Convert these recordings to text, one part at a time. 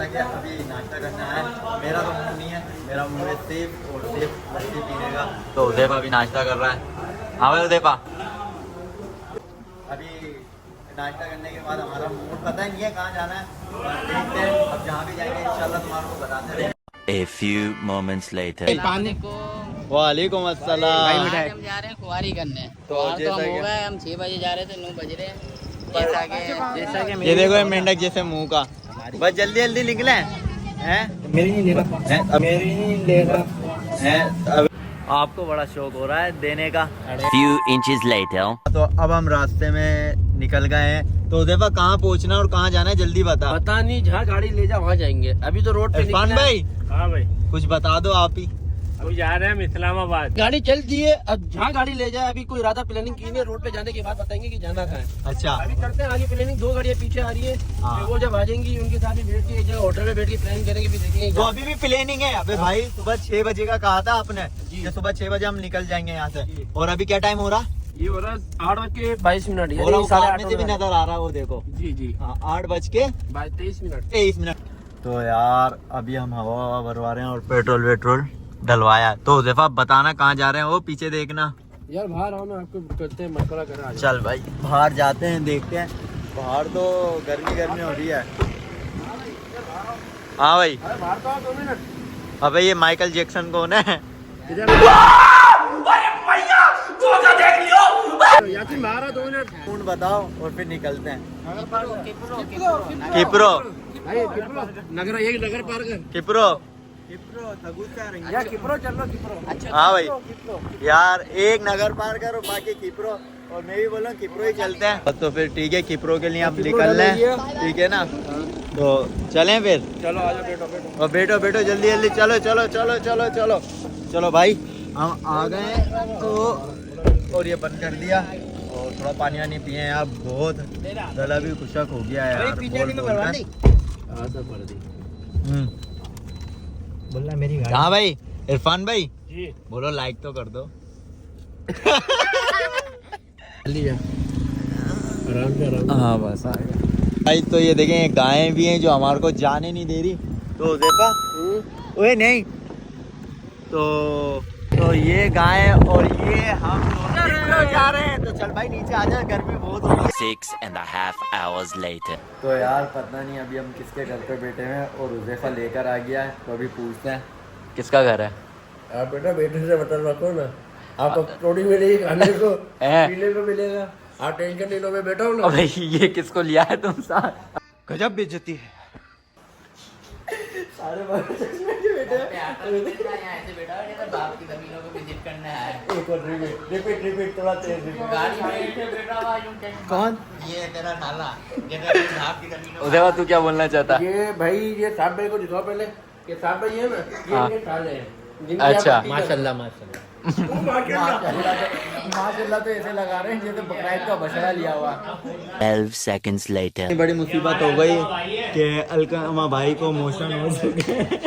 जैसा कि अभी नाश्ता करना है, मेरा तो मूड नहीं है, मेरा मूड है सेब और सेब लस्सी पीने का। तो उदयपा अभी नाश्ता कर रहा है। हाँ भाई उदयपा, अभी नाश्ता करने के बाद हमारा मूड पता ही नहीं है कहाँ जाना है, देखते हैं। अब जहाँ भी जाएंगे इंशाल्लाह तुम्हारे को बताते रहेंगे। A few moments later. पानी को वालेकुम अस्सलाम। आज हम जा रहे हैं कुंवारी करने। तो तो जैसा हम हो कि- गए, हम 6 बजे जा रहे थे, 9 बज रहे हैं। जैसा कि ये देखो ये मेंढक जैसे मुंह का, बस जल्दी जल्दी निकले हैं। मेरी नहीं ले रहा, मेरी नहीं ले रहा है। आपको बड़ा शौक हो रहा है देने का। Few inches later. तो अब हम रास्ते में निकल गए हैं। तो उदयपा कहाँ पहुँचना और कहाँ जाना है जल्दी बता। पता नहीं, जहाँ गाड़ी ले जा वहाँ जाएंगे। अभी तो रोड पे इरफान निकले हैं। भाई हाँ भाई, कुछ बता दो आप ही। अभी जा रहे हैं हम इस्लामाबाद। गाड़ी चल दी है, अब जहाँ गाड़ी ले जाए। अभी कोई इरादा प्लानिंग की नहीं है, रोड पे जाने के बाद बताएंगे कि जाना कहाँ है। अच्छा अभी करते हैं आगे प्लानिंग। 2 गाड़ियाँ पीछे आ रही है, हाँ। फिर वो जब आ जाएंगी उनके साथ भी बैठ के एक जगह होटल में बैठ के प्लानिंग करेंगे, फिर देखेंगे तो अभी भी प्लानिंग है। अबे भाई सुबह 6 बजे का कहा था आपने जी। कि सुबह 6 बजे हम निकल जाएंगे यहाँ से। और अभी क्या टाइम हो रहा? ये हो रहा है 8:22 बोला वो कार में से भी यानी नजर आ रहा है वो देखो। जी जी, हाँ 8:23 मिनट। तो यार अभी हम हवा भरवा रहे हैं और पेट्रोल वेट्रोल डलवाया। तो उज़ैफा बताना कहाँ जा रहे हैं, वो पीछे देखना। यार बाहर आओ ना, आपको करते हैं मशवरा करा। चल भाई बाहर जाते हैं, देखते हैं। बाहर तो गर्मी गर्मी हो रही है। हाँ भाई, बाहर तो आओ 2 मिनट। अबे ये माइकल जैक्सन कौन है? यासिन बाहर आओ 2 मिनट। कौन बताओ और फिर निकलते हैं। किप्रो किप्रो नगर, ये नगर पार्क है। किप्रो यार किप्रो चल लो, किप्रो। अच्छा हाँ भाई यार, एक नगर पार करो बाकी किप्रो, और मैं भी बोला किप्रो ही चलते हैं। तो फिर ठीक है, किप्रो के लिए आप निकल रहे हैं, ठीक है ना? तो चलें फिर। चलो आ जाओ, बैठो बैठो। और बैठो बैठो जल्दी जल्दी, चलो चलो चलो चलो चलो चलो भाई, हम आ गए हैं। तो और ये बंद कर दिया और थोड़ा पानी वानी पिए यार, बहुत गला भी खुशक हो गया है यार। बोलना मेरी गाड़ी। हाँ भाई इरफान भाई, जी बोलो लाइक तो कर दो। जल्दी जा, आराम से आराम। हाँ बस आ गया भाई। तो ये देखें गायें भी हैं जो हमारे को जाने नहीं दे रही। तो देखा ओए नहीं, तो ये गाय और ये हम दोनों जा रहे हैं। तो चल भाई नीचे आ जा, गर्मी बहुत हो रही है। 6.5 hours later. तो यार पता नहीं अभी हम किसके घर पे बैठे हैं और उज़ैफा लेकर आ गया है। तो अभी पूछते हैं किसका घर है। आप बेटा बेटे से बता रखो ना, आपको रोटी मिलेगी, खाने को पीने को मिलेगा। आप टेंशन नहीं लो, मैं बैठा हूँ ना। अबे ये किसको लिया है तुम साथ? गजब बेइज्जती है। सारे ऐसे बैठा है, नहीं तो बाप की जमीनों को विजिट करना है। एक और रिपीट रिपीट थोड़ा तेज रिपीट। गाड़ी में बैठा हुआ यूं टेंशन। कौन? ये तेरा नाला, ये तेरा बाप की जमीनों। उज़ैफा तू क्या बोलना चाहता? ये भाई, ये साहब भाई को दिखाओ पहले। ये साहब भाई है ना, हाँ। ये साले हैं। अच्छा। माशाल्लाह माशाल्लाह। माशाल्लाह तो ऐसे लगा रहे हैं जैसे बकराइद का बछड़ा लिया हुआ। 12 seconds later. बड़ी मुसीबत हो गई कि अलकामा भाई को मोशन हो गए।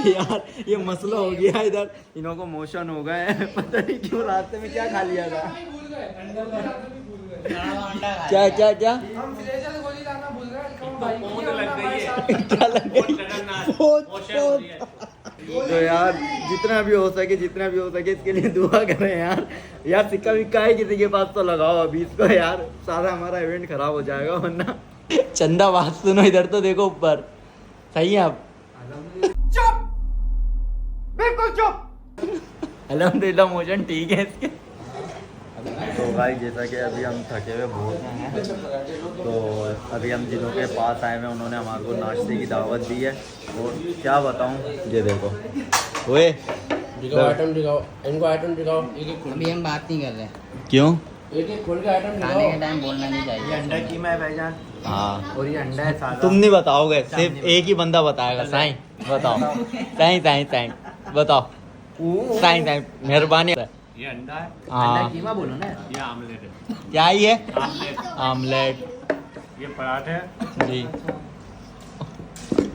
यार ये मसला हो गया इधर, इन्हों को मोशन हो गए। पता नहीं क्यों, रास्ते में क्या खा लिया था। क्या क्या क्या क्या लग गई? तो यार जितना भी हो सके इसके लिए दुआ करें यार। यार सिक्का विक्का है किसी के पास तो लगाओ अभी इसको यार, सारा हमारा इवेंट खराब हो जाएगा वरना। चंदा बात सुनो, इधर तो देखो ऊपर। सही है आप? चुप, बिल्कुल चुप। अल्हम्दुलिल्लाह मोशन ठीक है इसके। तो भाई जैसा कि अभी हम थके हुए बहुत हैं, तो अभी हम जिनों के पास आए हैं उन्होंने हमारे को नाश्ते की दावत दी है। और क्या बताऊं, ये देखो ओए दिखाओ आइटम, दिखाओ इनको आइटम दिखाओ। एक एक अभी हम बात नहीं कर रहे, क्यों? एक एक खोल के आइटम खाने के दिखाओ। टाइम बोलना नहीं चाहिए। अंडा कीमा है भाईजान, हाँ और ये अंडा है सादा। तुम नहीं बताओगे, सिर्फ एक ही बंदा बताएगा। साईं बताओ, साईं साईं साईं बताओ, साईं साईं मेहरबानी। ये अंडा है, हाँ कीमा बोलो ना। ये आमलेट है, क्या ही है? आमलेट, आमलेट ये पराठे है, जी।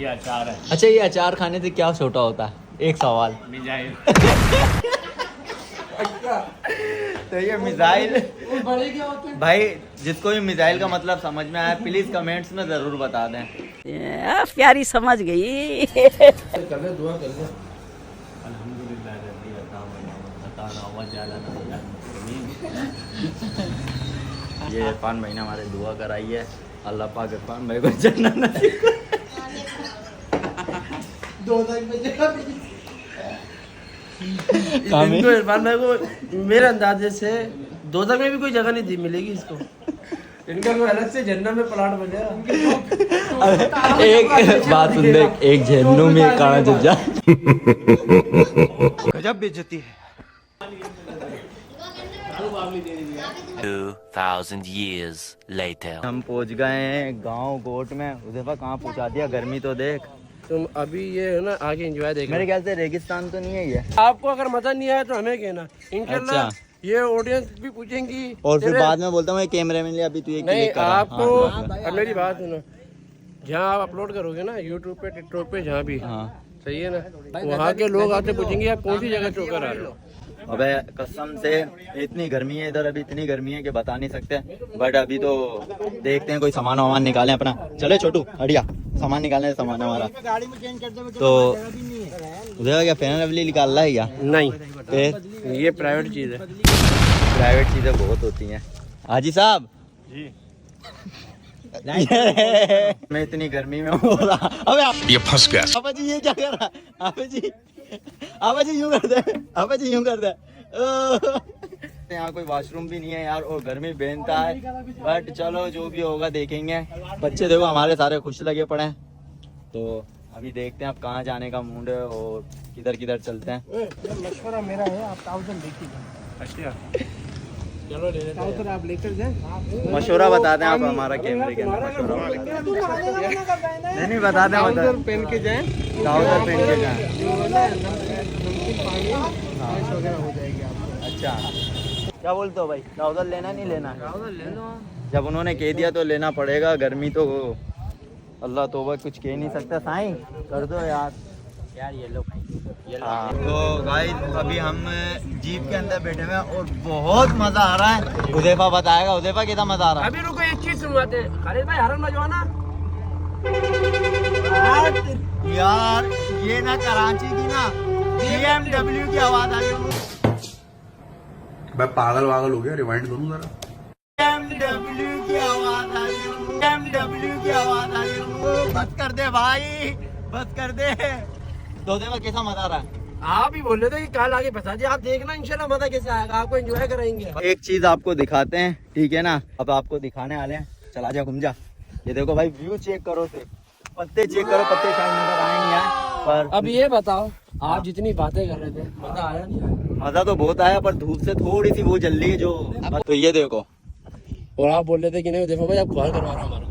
ये अचार है, अच्छा ये अचार खाने से क्या छोटा होता है? एक सवाल। मिजाइल। तो ये मिसाइल बड़े क्या होते हैं? भाई, जिसको भी मिसाइल का मतलब समझ में आया प्लीज कमेंट्स में जरूर बता दें। प्यारी समझ गई। कर ले दुआ कर ले। अल्हम्दुलिल्लाह रब्बिल आलमीन अताना व जअलना ये इरफान भाई ने हमारे दुआ कराई है, अल्लाह पाक इरफान भाई को जन्नत नसीब करे। इनको इरफान भाई को मेरे अंदाजे से दोजख में भी कोई जगह नहीं मिलेगी इसको। इनका कोई अलग से जन्नत में प्लाट बनेगा। एक बात सुन देख, एक झेन्नू में एक काना जज्जा। गजब बेइज्जती है। 2000 years later. हम पहुंच गए हैं गांव गोट में। उधर कहाँ पहुंचा दिया, गर्मी तो देख। तुम अभी ये है ना आगे एंजॉय देखना। मेरे ख्याल से रेगिस्तान तो नहीं है ये। आपको अगर मजा नहीं आया तो हमें कहना, इंशाल्लाह ये ऑडियंस भी पूछेंगी। और फिर बाद में बोलता हूँ कैमरे में ले, अभी तू एक नहीं क्लिक करा। आपको हाँ, अब मेरी बात सुनो, जहाँ आप अपलोड करोगे ना यूट्यूब पे टिकटॉक पे जहाँ भी, हाँ। सही है ना, वहाँ के लोग आपसे पूछेंगे आप कौन सी जगह चौकर आ रहे हो। अबे कसम से इतनी गर्मी है इधर, अभी इतनी गर्मी है कि बता नहीं सकते। बट अभी तो देखते हैं कोई सामान वामान निकालें अपना। चले छोटू हटिया, सामान निकालने सामान हमारा। तो उधर क्या फैन लवली निकाल रहा है क्या? नहीं फिर ये प्राइवेट चीज़ है। प्राइवेट चीजें बहुत होती हैं। हाजी साहब जी मैं इतनी गर्मी में हो रहा। अबे ये फंस गया। अबे जी ये क्या कर रहा है? अबे जी यूं कर दे, अबे जी यूं कर दे। यहाँ कोई वॉशरूम भी नहीं है यार, और गर्मी बेनता है। बट चलो जो भी होगा देखेंगे। बच्चे देखो हमारे सारे खुश लगे पड़े हैं। तो अभी देखते हैं अब कहाँ जाने का मूड है और किधर किधर चलते हैं। मशवरा मेरा है, आप 1000 देखिए। अच्छा चलो ले लेते हैं। आप लेकर जाए मशवरा बता दें आप हमारा कैमरे के अंदर मशवरा बता दें। नहीं बता दें, बता पहन के जाए, ट्राउजर पहन के जाएं। हो जाएगी आपको। अच्छा क्या बोलते हो भाई, ट्राउजर लेना नहीं लेना? ले लो। जब उन्होंने कह दिया तो लेना पड़ेगा। गर्मी तो अल्लाह तौबा कुछ कह नहीं सकता। साईं कर दो यार ये लो हाँ। तो गाइस अभी हम जीप के अंदर बैठे हुए हैं और बहुत मजा आ रहा है। हुदैफा बताएगा, हुदैफा कितना मजा आ रहा है। अभी रुको एक चीज सुनवाते हैं। खालिद भाई हरन बजवाना। यार ये ना कराची की ना BMW की आवाज आ रही है। मैं पागल वागल हो गया, रिवाइंड करूँ जरा। BMW की आवाज आ रही है, BMW की आवाज आ रही है। बस कर दे भाई, बस कर दे। तो देखो कैसा मजा आ रहा है। आप ही बोल रहे थे कि कल आगे फंसा दिया। आप देखना इंशाल्लाह मजा कैसे आएगा, आपको एंजॉय कराएंगे। एक चीज आपको दिखाते हैं, ठीक है ना? अब आपको दिखाने वाले हैं। चला जा घूम जा। ये देखो भाई व्यू चेक करो, सिर्फ पत्ते चेक करो। पत्ते शायद नजर आए नहीं आए, पर अब ये बताओ, आप जितनी बातें कर रहे थे मजा आया नहीं आया? मजा तो बहुत आया, पर धूप से थोड़ी सी वो जल रही है जो। तो ये देखो, और आप बोल रहे थे कि नहीं देखो भाई आप बाहर करवा रहे हो हमारे को।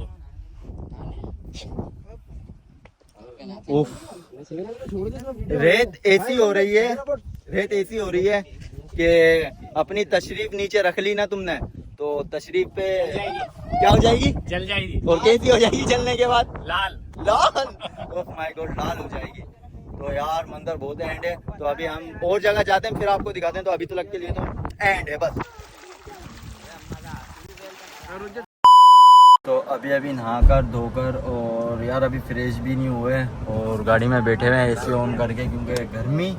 उफ रेत ऐसी हो रही है, रेत ऐसी हो रही है कि अपनी तशरीफ नीचे रख ली ना तुमने तो तशरीफ पे क्या हो जाएगी? जल जाएगी। और कैसी हो जाएगी जलने के बाद? लाल लाल। ओह माय गॉड, लाल हो जाएगी। तो यार मंदिर बहुत एंड है। तो अभी हम और जगह जाते हैं, फिर आपको दिखाते हैं। तो अभी तो लग के लिए तो एंड है बस। तो अभी नहाकर धोकर और यार अभी फ्रेश भी नहीं हुए और गाड़ी में बैठे हुए हैं एसी ऑन करके, क्योंकि गर्मी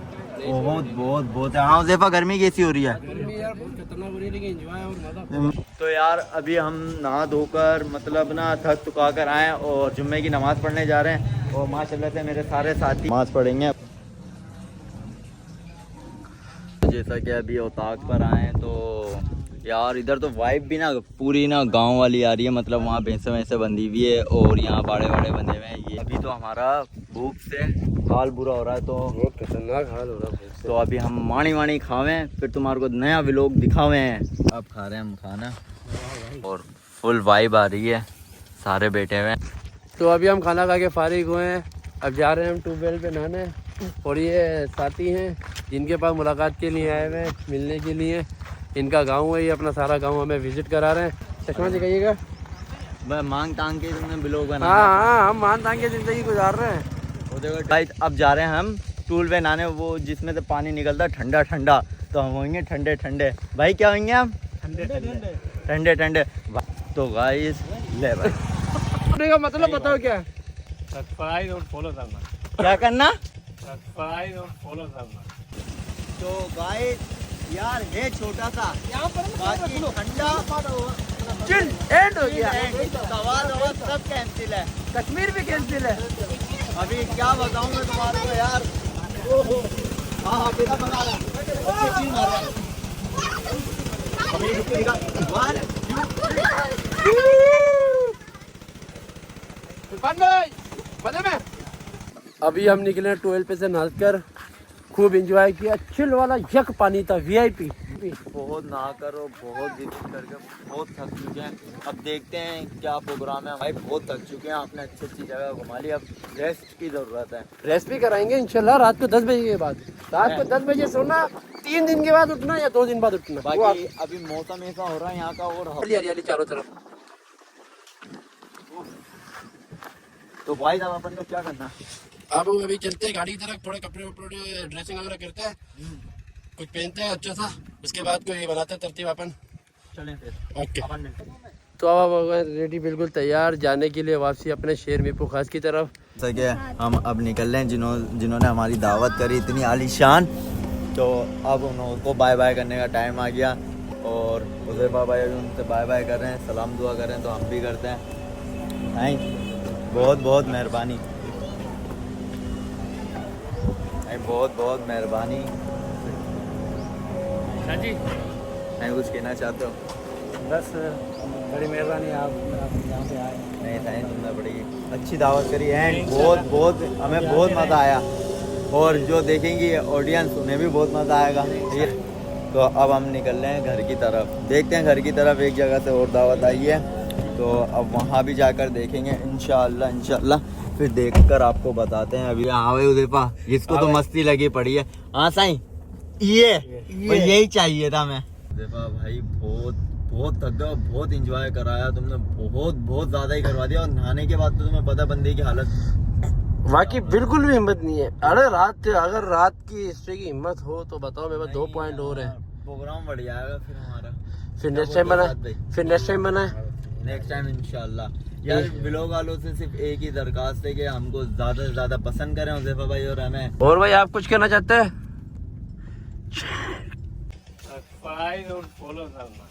बहुत है। हाँ ज़ेफा, गर्मी कैसी हो रही है? यार बहुत खतरनाक हो रही है, लेकिन एंजॉय और मजा। तो यार अभी हम नहा धोकर मतलब ना थक थुका कर आए और जुम्मे की नमाज़ पढ़ने जा रहे हैं। और माशाल्लाह से मेरे सारे साथी नमाज़ पढ़ेंगे। जैसा कि अभी औताक पर आए तो यार इधर तो वाइब भी ना पूरी ना गांव वाली आ रही है। मतलब वहाँ भैंसे वैसे बंधी हुई है और यहाँ बाड़े वाड़े बंधे हुए हैं। ये अभी तो हमारा भूख से हाल बुरा हो रहा है, तो बहुत खतरनाक हाल हो रहा है। तो अभी हम माणी खावें, फिर तुम्हारे को नया व्लॉग दिखावे हैं। अब खा रहे हैं हम खाना और फुल वाइब आ रही है, सारे बैठे हुए हैं। तो अभी हम खाना खा के फारिग हुए हैं। अब जा रहे हैं हम ट्यूबवेल पे नहाने। और ये साथी हैं जिनके पास मुलाकात के लिए आए हुए हैं, मिलने के लिए। इनका गांव है, ये अपना सारा गांव हमें विजिट करा रहे हैं। चश्मा दिखाइएगा। मैं मांग टांग के तुमने व्लॉग बना। हाँ, हम मान तान के जिंदगी गुजार रहे हैं। गाइस अब जा रहे हैं हम टूल पे नहाने, वो जिसमें से पानी निकलता है ठंडा ठंडा। तो हम होंगे ठंडे ठंडे। भाई क्या होंगे हम? ठंडे ठंडे। तो गाइस ले भाई का मतलब बताओ क्या? सब्सक्राइब और फॉलो करना, क्या करना? सब्सक्राइब और फॉलो करना। तो गाइस यार है छोटा सा, बाकी ठंडा चिल एंड हो गया। सवाल सब कैंसिल है, कश्मीर भी कैंसिल है। अभी क्या बताऊं मैं तुम्हारे को यार। हाँ बेटा बना रहा अच्छी चीज मार रहा है। अभी रुकेगा। अभी हम निकले 12 पे से नहाकर, खूब एंजॉय किया। चिल वाला यक पानी था, VIP। बहुत नहा कर और बहुत जिद करके बहुत थक चुके हैं। अब देखते हैं क्या प्रोग्राम है। भाई बहुत थक चुके हैं, आपने अच्छी अच्छी जगह घुमा ली, अब रेस्ट की जरूरत है। रेस्ट भी कराएंगे इंशाल्लाह रात को 10 बजे के बाद। रात को 10 बजे सोना, 3 दिन के बाद उठना या 2 दिन बाद उठना। बाकी अभी मौसम ऐसा हो रहा है यहाँ का, और हरियाली चारों तरफ। तो भाई साहब अपन को क्या करना? अब अभी चलते हैं गाड़ी की तरफ, थोड़े कपड़े वपड़े ड्रेसिंग वगैरह करते हैं, कुछ पहनते हैं अच्छा सा, उसके बाद कोई बनाते हैं तरतीब अपन। चलें फिर ओके। अपन मिलते हैं। तो अब रेडी, बिल्कुल तैयार जाने के लिए वापसी अपने शहर मीरपुर खास की तरफ। जैसा कि हम अब निकल रहे हैं, जिन्होंने हमारी दावत करी इतनी आलीशान, तो अब उनको बाय बाय करने का टाइम आ गया। और उज़ैफा भाई अभी उनसे बाय बाय कर रहे हैं, सलाम दुआ कर रहे हैं, तो हम भी करते हैं। थैंक बहुत बहुत मेहरबानी भाई, बहुत बहुत मेहरबानी। हाँ जी, नहीं कुछ कहना चाहते हो? बस बड़ी मेहरबानी, आप यहाँ पे आए। नहीं थैंक तुमने बड़ी अच्छी दावत करी है, बहुत बहुत हमें बहुत मज़ा आया, और जो देखेंगी ऑडियंस उन्हें भी बहुत मज़ा आएगा। ठीक है, तो अब हम निकल रहे हैं घर की तरफ। देखते हैं घर की तरफ, एक जगह से और दावत आई है, तो अब वहाँ भी जाकर देखेंगे इंशाल्लाह। फिर देखकर आपको बताते हैं। अभी हाँ भाई उज़ैफा, इसको तो मस्ती लगी पड़ी है। हाँ साईं, ये यही चाहिए था मैं। उज़ैफा भाई बहुत बहुत थक गया, बहुत इंजॉय कराया तुमने, बहुत बहुत ज़्यादा ही करवा दिया। और नहाने के बाद तो तुम्हें पता बंदे की हालत बाकी बिल्कुल भी हिम्मत नहीं है। अरे अगर रात की हिस्ट्री की हिम्मत हो तो बताओ, मेरे पास 2 पॉइंट और है। प्रोग्राम बढ़ जाएगा फिर हमारा। फिर नेक्स्ट टाइम बनाए। नेक्स्ट टाइम इंशाल्लाह। यार व्लॉग वालों से सिर्फ एक ही दरखास्त है कि हमको ज्यादा से ज्यादा पसंद करें उज़ैफा भाई और हमें। और भाई आप कुछ कहना चाहते हैं? सब्सक्राइब और फॉलो करना।